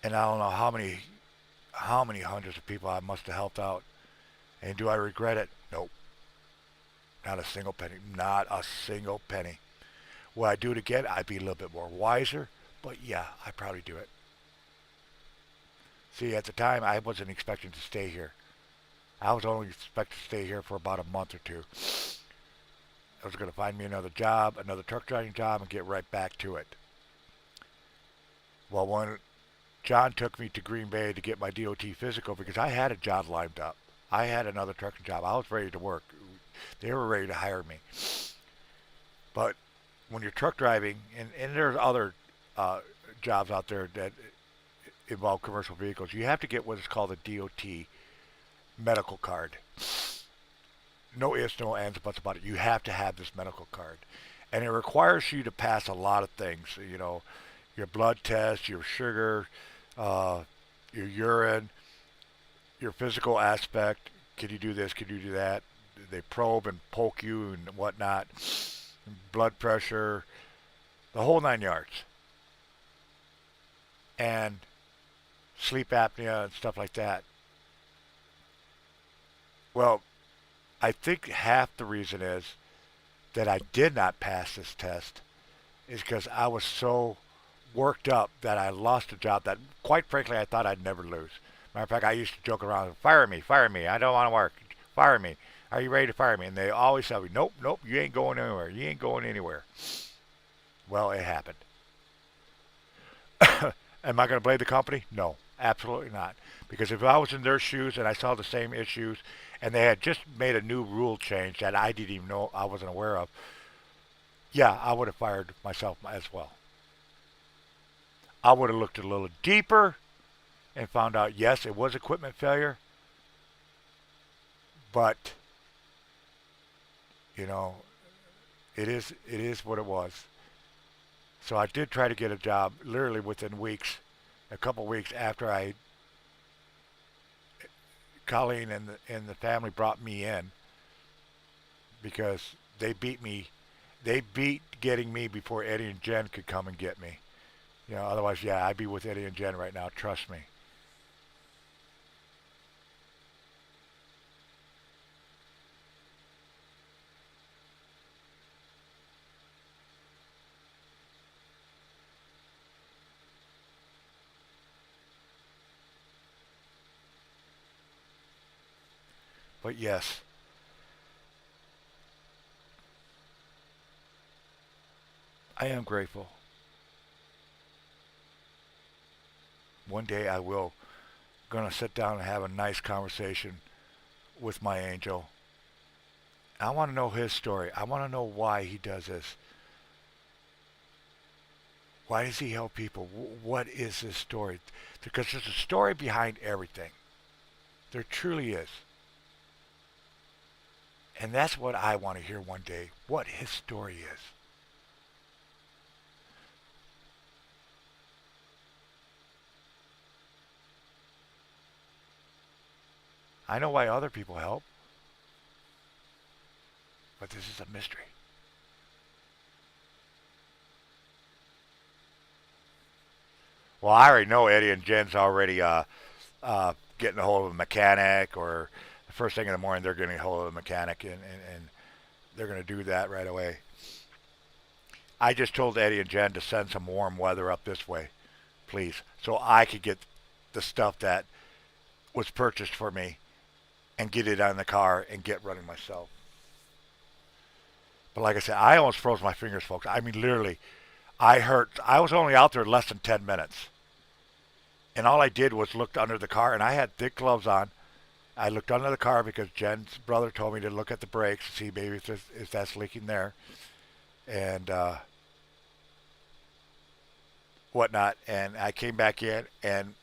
and I don't know how many hundreds of people I must have helped out. And do I regret it? Nope. Not a single penny. Not a single penny. Would I do it again? I'd be a little bit more wiser, but yeah, I'd probably do it. See, at the time, I wasn't expecting to stay here. I was only expecting to stay here for about a month or two. I was going to find me another job, another truck driving job, and get right back to it. Well, when John took me to Green Bay to get my DOT physical, because I had a job lined up. I had another trucking job. I was ready to work. They were ready to hire me. But when you're truck driving, and there's other jobs out there that involve commercial vehicles, you have to get what is called a DOT medical card. No ifs, no ands, buts about it. You have to have this medical card. And it requires you to pass a lot of things. You know, your blood test, your sugar, uh, your urine, your physical aspect. Can you do this? Can you do that? They probe and poke you and whatnot. Blood pressure, the whole 9 yards. And sleep apnea and stuff like that. Well, I think half the reason is that I did not pass this test is because I was so worked up that I lost a job that, quite frankly, I thought I'd never lose. Matter of fact, I used to joke around, fire me, I don't want to work, fire me. Are you ready to fire me? And they always tell me, nope, nope, you ain't going anywhere, you ain't going anywhere. Well, it happened. Am I going to blame the company? No, absolutely not. Because if I was in their shoes and I saw the same issues and they had just made a new rule change that I didn't even know, I wasn't aware of, yeah, I would have fired myself as well. I would have looked a little deeper and found out, yes, it was equipment failure, but you know, it is what it was. So I did try to get a job literally within weeks, a couple weeks after Colleen and the family brought me in because they beat me. They beat getting me before Eddie and Jen could come and get me. You know, otherwise, yeah, I'd be with Eddie and Jen right now. Trust me. But yes, I am grateful. One day I will gonna sit down and have a nice conversation with my angel. I want to know his story. I want to know why he does this. Why does he help people? What is his story? Because there's a story behind everything. There truly is. And that's what I want to hear one day, what his story is. I know why other people help, but this is a mystery. Well, I already know Eddie and Jen's already getting a hold of a mechanic, or the first thing in the morning they're getting a hold of a mechanic, and they're going to do that right away. I just told Eddie and Jen to send some warm weather up this way, please, so I could get the stuff that was purchased for me and get it on the car and get running myself. But like I said, I almost froze my fingers, folks. I mean, literally, I hurt. I was only out there less than 10 minutes. And all I did was looked under the car, and I had thick gloves on. I looked under the car because Jen's brother told me to look at the brakes to see maybe if that's leaking there and whatnot. And I came back in, and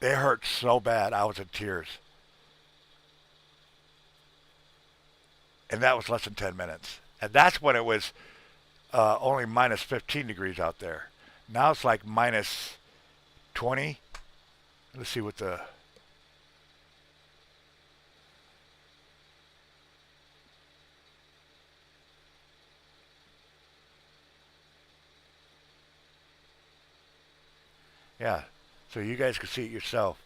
it hurt so bad I was in tears. And that was less than 10 minutes. And that's when it was only minus 15 degrees out there. Now it's like minus 20. Let's see what the... Yeah, so you guys can see it yourself.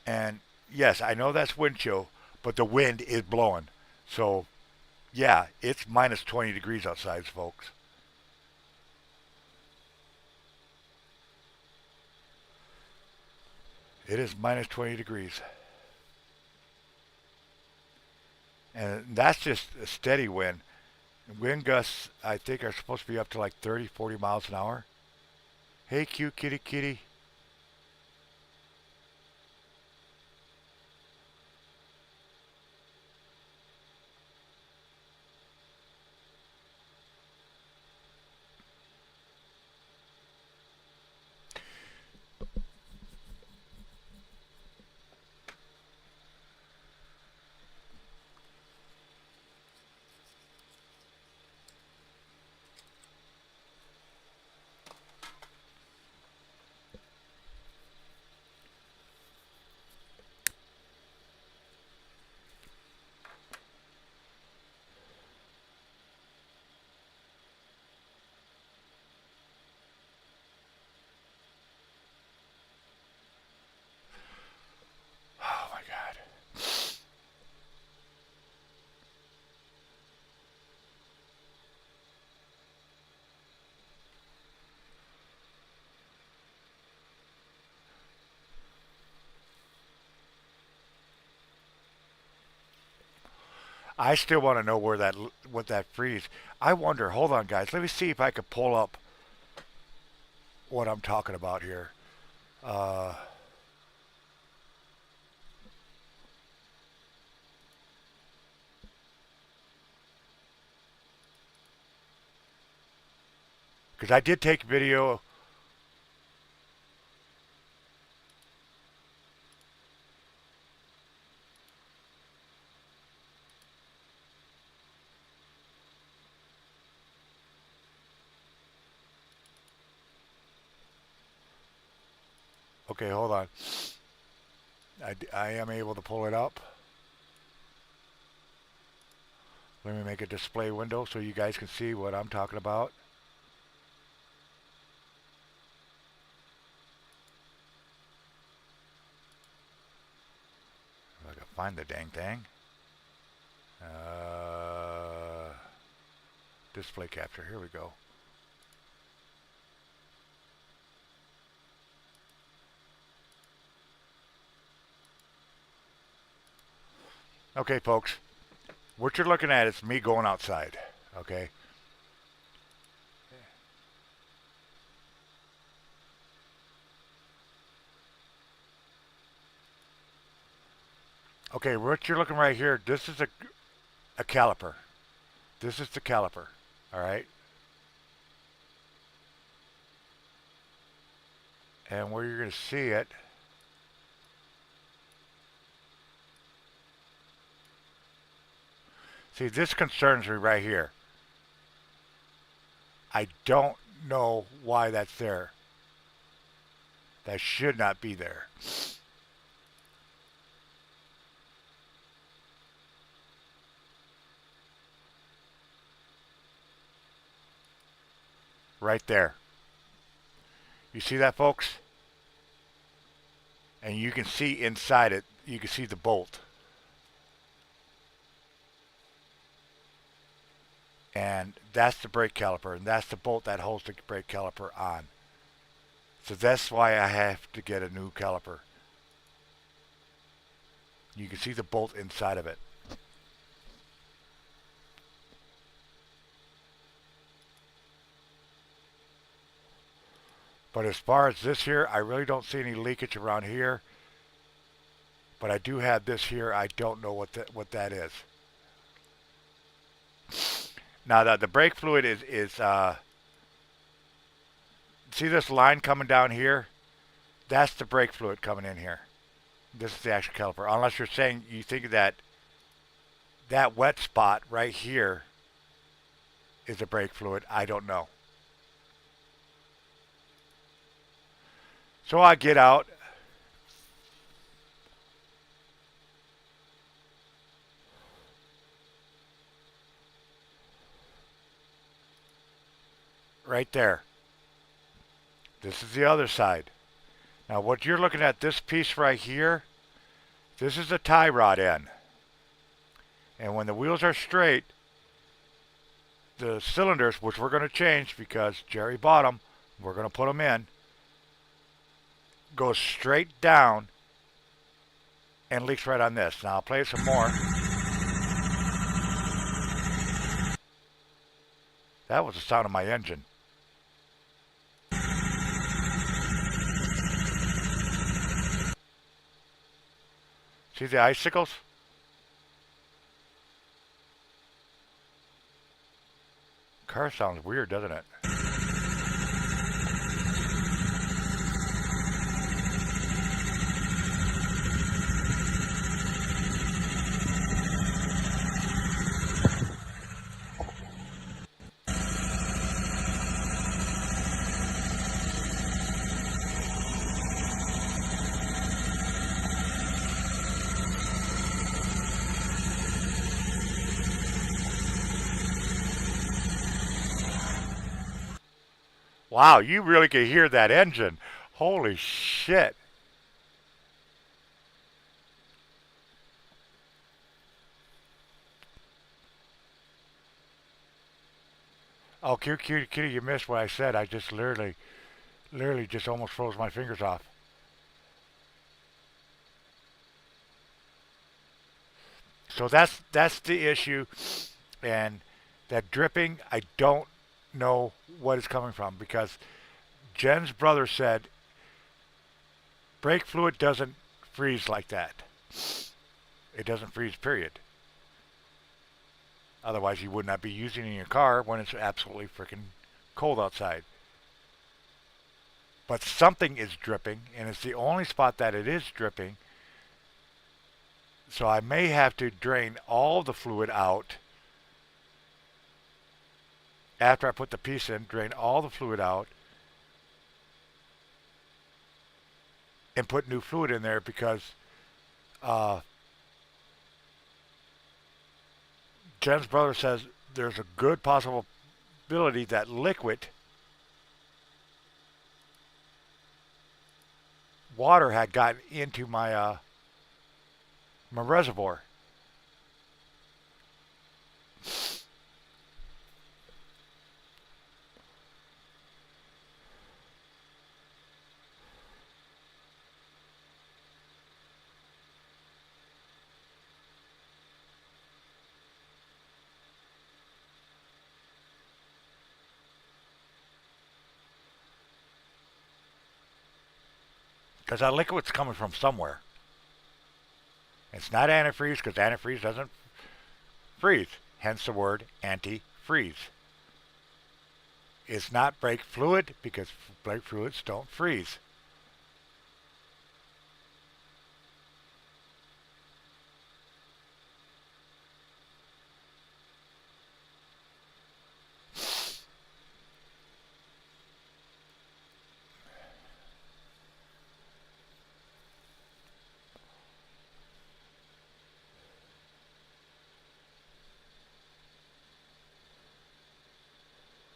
And yes, I know that's wind chill, but the wind is blowing. So yeah, it's minus 20 degrees outside, folks. It is minus 20 degrees. And that's just a steady wind. Wind gusts, I think, are supposed to be up to like 30, 40 miles an hour. Hey, cute kitty kitty. Oh my God. I still want to know where that what that freeze. I wonder. Hold on, guys. Let me see if I could pull up what I'm talking about here. Uh, Because I did take video. Okay, hold on. I am able to pull it up. Let me make a display window so you guys can see what I'm talking about. If I can find the dang thing. Display capture. Here we go. Okay, folks. What you're looking at is me going outside. Okay. Okay, what you're looking right here, this is a caliper. This is the caliper. All right. And where you're going to see it, see, this concerns me right here. I don't know why that's there. That should not be there. Right there. You see that, folks? and you can see inside it, you can see the bolt. And that's the brake caliper, and that's the bolt that holds the brake caliper on. So that's why I have to get a new caliper. You can see the bolt inside of it. But as far as this here, I really don't see any leakage around here. But I do have this here. I don't know what that is. Now the brake fluid is see this line coming down here? That's the brake fluid coming in here. This is the actual caliper. Unless you're saying you think that wet spot right here is the brake fluid. I don't know. So I get out. Right there. This is the other side. Now what you're looking at, this piece right here, this is the tie rod end. And when the wheels are straight, the cylinders, which we're going to change because Jerry bought them, we're going to put them in, goes straight down and leaks right on this. Now I'll play some more. That was the sound of my engine. See the icicles? Car sounds weird, doesn't it? Wow, you really can hear that engine. Holy shit. Oh, Kitty, you missed what I said. I just literally just almost froze my fingers off. So that's the issue. And that dripping, I don't know what it's coming from because Jen's brother said brake fluid doesn't freeze like that. It doesn't freeze, period. Otherwise you would not be using it in your car when it's absolutely freaking cold outside. But something is dripping, and it's the only spot that it is dripping. So I may have to drain all the fluid out after I put the piece in, drain all the fluid out, and put new fluid in there because Jen's brother says there's a good possibility that liquid water had gotten into my my reservoir. Because that liquid's coming from somewhere. It's not antifreeze because antifreeze doesn't freeze. Hence the word anti-freeze. It's not brake fluid because brake fluids don't freeze.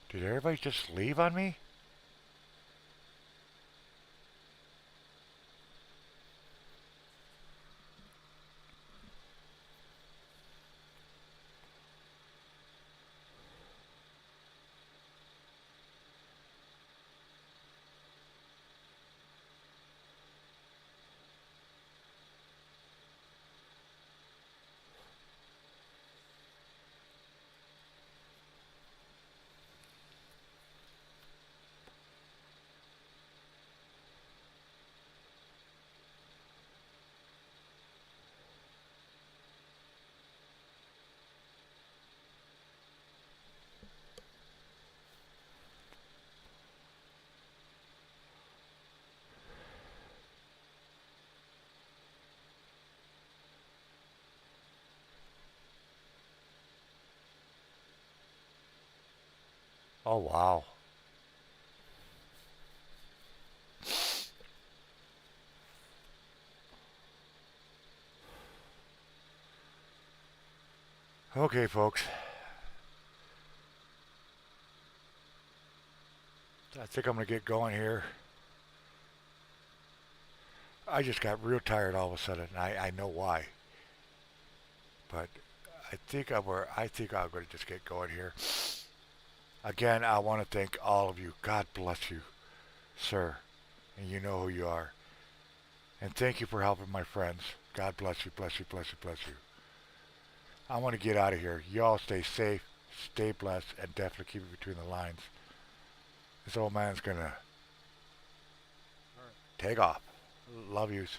Did everybody just leave on me? Oh, wow. Okay, folks. I think I'm going to get going here. I just got real tired all of a sudden. I know why. But I think I'm going to just get going here. Again, I want to thank all of you. God bless you, sir. And you know who you are. And thank you for helping my friends. God bless you, bless you, bless you, bless you. I want to get out of here. You all stay safe, stay blessed, and definitely keep it between the lines. This old man's going to take off. Love yous.